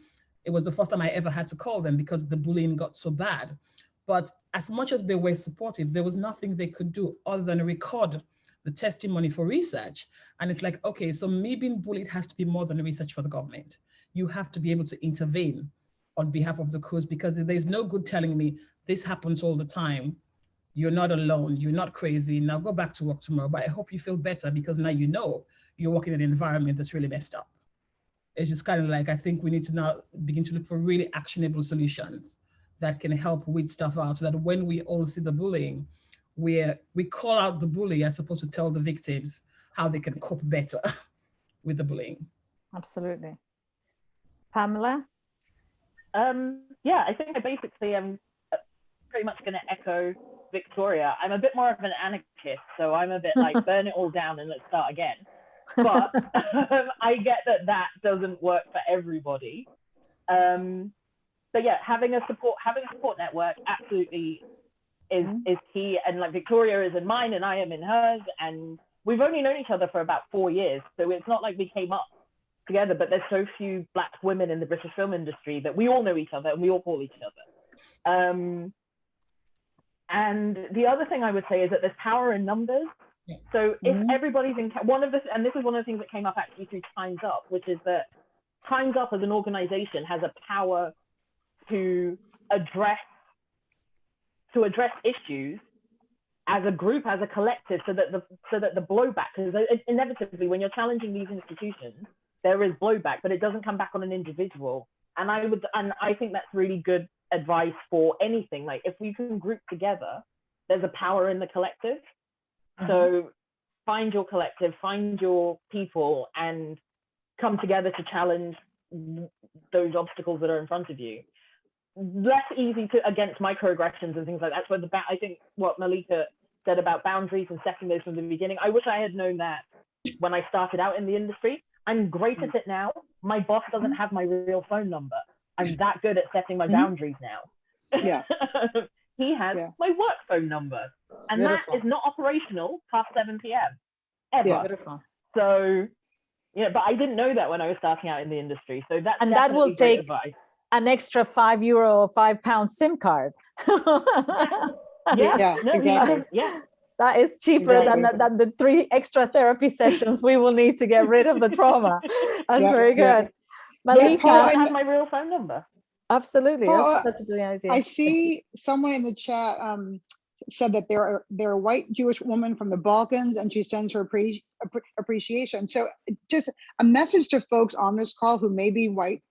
C: it was the first time I ever had to call them because the bullying got so bad. But as much as they were supportive, there was nothing they could do other than record the testimony for research. And it's like, okay, so me being bullied has to be more than research for the government. You have to be able to intervene on behalf of the cause, because there's no good telling me this happens all the time. You're not alone. You're not crazy. Now go back to work tomorrow. But I hope you feel better, because now you're working in an environment that's really messed up. It's just kind of like, I think we need to now begin to look for really actionable solutions that can help weed stuff out, so that when we all see the bullying, we call out the bully as opposed to tell the victims how they can cope better with the bullying.
A: Absolutely. Pamela?
B: Yeah, I think I basically am pretty much going to echo Victoria. I'm a bit more of an anarchist, so I'm a bit like, burn it all down and let's start again. But I get that doesn't work for everybody. But yeah, having a support network absolutely is key. And like, Victoria is in mine and I am in hers, and we've only known each other for about 4 years, so it's not like we came up together, but there's so few Black women in the British film industry that we all know each other and we all call each other. And the other thing I would say is that there's power in numbers.
C: Yeah.
B: So if everybody's in and this is one of the things that came up actually through Time's Up, which is that Time's Up as an organization has a power to address issues as a group, as a collective, so that the blowback, because inevitably when you're challenging these institutions, there is blowback, but it doesn't come back on an individual. And I think that's really good advice for anything. Like, if we can group together, there's a power in the collective. So find your collective, find your people, and come together to challenge those obstacles that are in front of you. Less easy against microaggressions and things like that. So I think what Malikkah said about boundaries and setting those from the beginning, I wish I had known that when I started out in the industry. I'm great at it now. My boss doesn't have my real phone number. I'm that good at setting my boundaries now.
D: Yeah.
B: He has my work phone number, and
A: Beautiful.
B: that is not operational past 7 p.m. ever.
D: Yeah.
A: Beautiful.
B: So, yeah, but I didn't know that when I was starting out in the industry. So that's
A: And that will
B: great
A: take
B: advice.
A: an extra €5 or £5 SIM card.
B: Yeah,
D: Yeah, exactly.
B: Yeah.
A: That is cheaper
D: Exactly.
A: than the 3 extra therapy sessions we will need to get rid of the trauma. That's very good.
D: Yeah, Paula,
A: Malikkah,
B: I have my real phone number.
A: absolutely.
D: Paula,
A: That's such a brilliant idea.
D: I see someone in the chat said that they're a white Jewish woman from the Balkans, and she sends her appreciation. So just a message to folks on this call who may be white,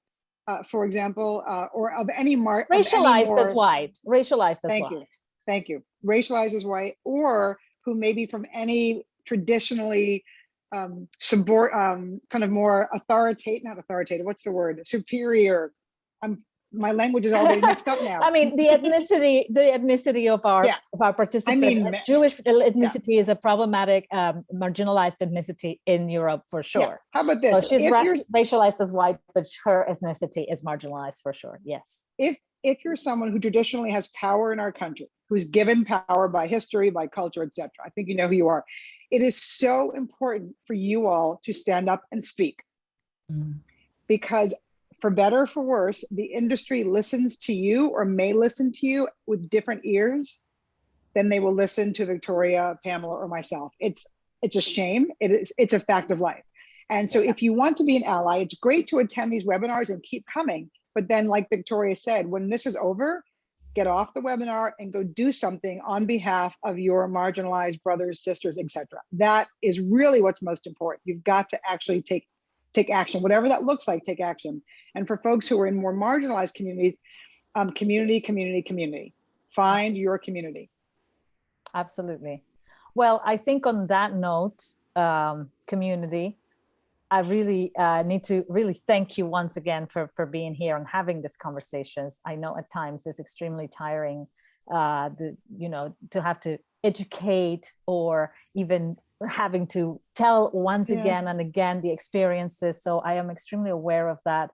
D: for example, or of any mark.
A: Racialized as white. Racialized as white.
D: Thank you. Racialized as white, or who may be from any traditionally kind of more authoritative, what's the word? Superior. My language is all getting mixed up now.
A: I mean, the ethnicity of our participants. Jewish ethnicity is a problematic, marginalized ethnicity in Europe for sure.
D: Yeah. How about this?
A: So she's racialized as white, but her ethnicity is marginalized for sure. Yes.
D: If you're someone who traditionally has power in our country, who's given power by history, by culture, etc., I think you know who you are. It is so important for you all to stand up and speak, because for better or for worse, the industry listens to you, or may listen to you, with different ears than they will listen to Victoria, Pamela, or myself. It's a shame. It's a fact of life. And so if you want to be an ally, it's great to attend these webinars and keep coming. But then, like Victoria said, when this is over, get off the webinar and go do something on behalf of your marginalized brothers, sisters, etc. That is really what's most important. You've got to actually take action, whatever that looks like. Take action. And for folks who are in more marginalized communities, community. Find your community.
A: Absolutely. Well, I think on that note, community, I really need to really thank you once again for being here and having these conversations. I know at times it's extremely tiring, to have to educate, or even having to tell once again and again the experiences. So I am extremely aware of that.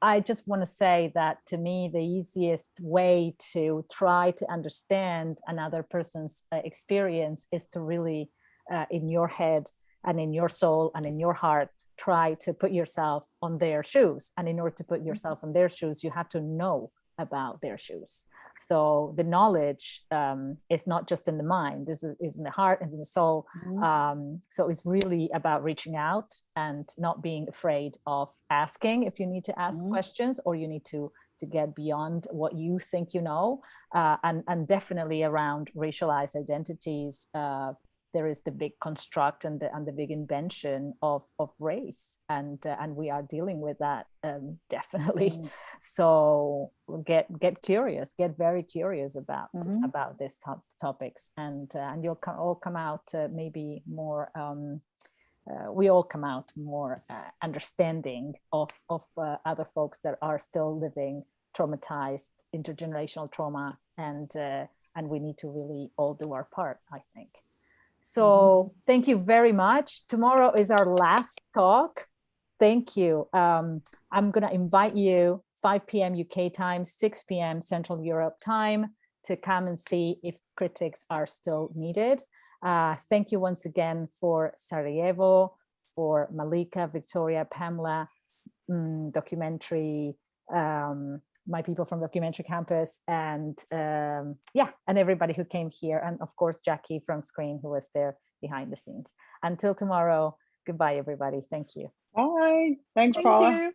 A: I just want to say that, to me, the easiest way to try to understand another person's experience is to really, in your head and in your soul and in your heart, try to put yourself on their shoes. And in order to put yourself on their shoes, you have to know about their shoes. So the knowledge is not just in the mind, is in the heart and in the soul. So it's really about reaching out and not being afraid of asking if you need to ask questions, or you need to get beyond what you think you know. And definitely around racialized identities, there is the big construct and the big invention of race, and we are dealing with that definitely. So get curious, get very curious about these topics, and you'll all come out maybe more. We all come out more understanding of other folks that are still living traumatized, intergenerational trauma, and we need to really all do our part, I think. So thank you very much. Tomorrow is our last talk. Thank you. I'm going to invite you 5 p.m. UK time, 6 p.m. Central Europe time, to come and see if critics are still needed. Thank you once again for Sarajevo, for Malikkah, Victoria, Pamela, documentary, my people from Documentary Campus, and yeah, and everybody who came here, and of course Jackie from Screen, who was there behind the scenes. Until tomorrow, goodbye everybody. Thank you.
D: Bye. Thanks,
B: Thank
D: Paula.
B: you.